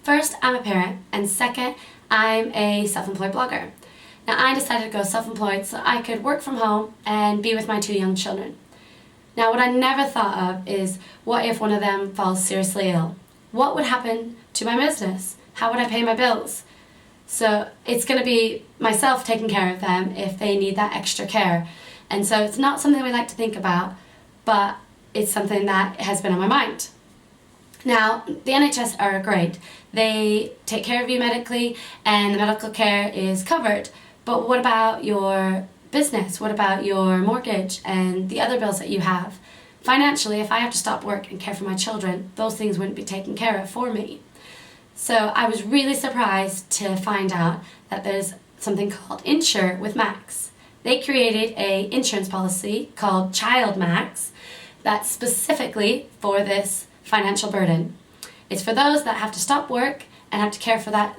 First, I'm a parent, and second, I'm a self-employed blogger. Now, I decided to go self-employed so I could work from home and be with my 2 young children. Now, what I never thought of is, what if one of them falls seriously ill? What would happen to my business? How would I pay my bills? So it's going to be myself taking care of them if they need that extra care. And so it's not something we like to think about, but it's something that has been on my mind. Now, the NHS are great. They take care of you medically and the medical care is covered. But what about your business? What about your mortgage and the other bills that you have? Financially, if I have to stop work and care for my children, those things wouldn't be taken care of for me. So I was really surprised to find out that there's something called Insure with Max. They created an insurance policy called Child Max that's specifically for this financial burden. It's for those that have to stop work and have to care for that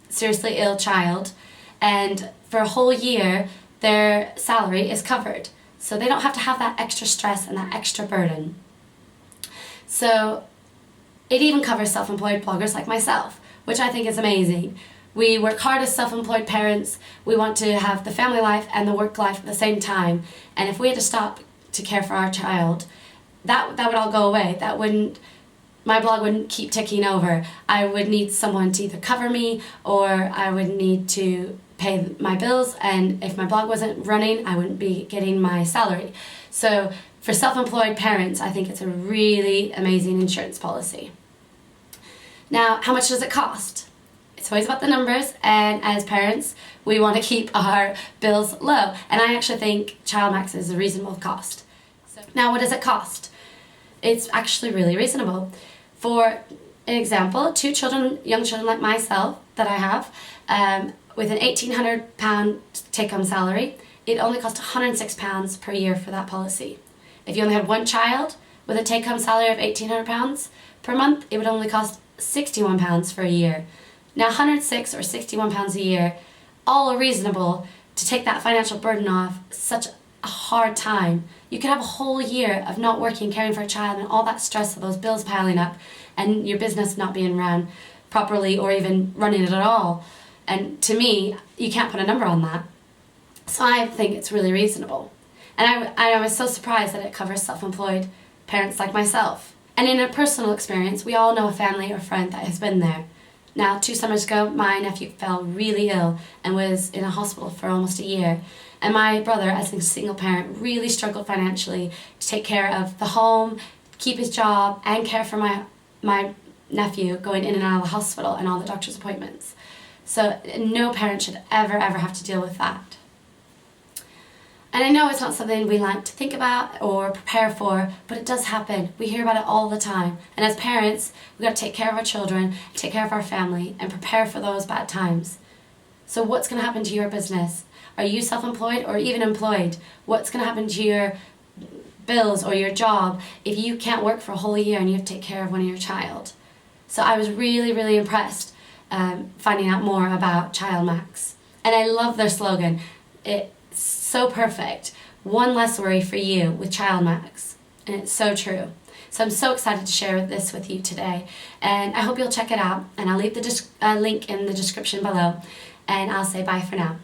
seriously ill child, and for a whole year their salary is covered, so they don't have to have that extra stress and that extra burden. So it even covers self-employed bloggers like myself, which I think is amazing. We work hard as self-employed parents. We want to have the family life and the work life at the same time, and if we had to stop to care for our child, that would all go away. My blog wouldn't keep ticking over. I would need someone to either cover me, or I would need to pay my bills, and if my blog wasn't running, I wouldn't be getting my salary. So for self-employed parents, I think it's a really amazing insurance policy. Now, how much does it cost? It's always about the numbers, and as parents, we want to keep our bills low, and I actually think Child Max is a reasonable cost. Now, what does it cost? It's actually really reasonable. For an example, young children like myself that I have, with an £1,800 take-home salary, it only costs £106 per year for that policy. If you only had one child with a take-home salary of £1,800 per month, it would only cost £61 for a year. Now, £106 or £61 a year, all are reasonable to take that financial burden off such a hard time. You could have a whole year of not working, caring for a child, and all that stress of those bills piling up, and your business not being run properly or even running it at all. And to me, you can't put a number on that. So I think it's really reasonable. And I was so surprised that it covers self-employed parents like myself. And in a personal experience, we all know a family or friend that has been there. Now, 2 summers ago, my nephew fell really ill and was in a hospital for almost a year. And my brother, as a single parent, really struggled financially to take care of the home, keep his job, and care for my nephew going in and out of the hospital and all the doctor's appointments. So no parent should ever have to deal with that. And I know it's not something we like to think about or prepare for, but it does happen. We hear about it all the time. And as parents, we've got to take care of our children, take care of our family, and prepare for those bad times. So what's going to happen to your business? Are you self-employed or even employed? What's going to happen to your bills or your job if you can't work for a whole year and you have to take care of your child? So I was really impressed finding out more about Child Max. And I love their slogan. It's so perfect. One less worry for you with Child Max. And it's so true. So I'm so excited to share this with you today. And I hope you'll check it out. And I'll leave the link in the description below. And I'll say bye for now.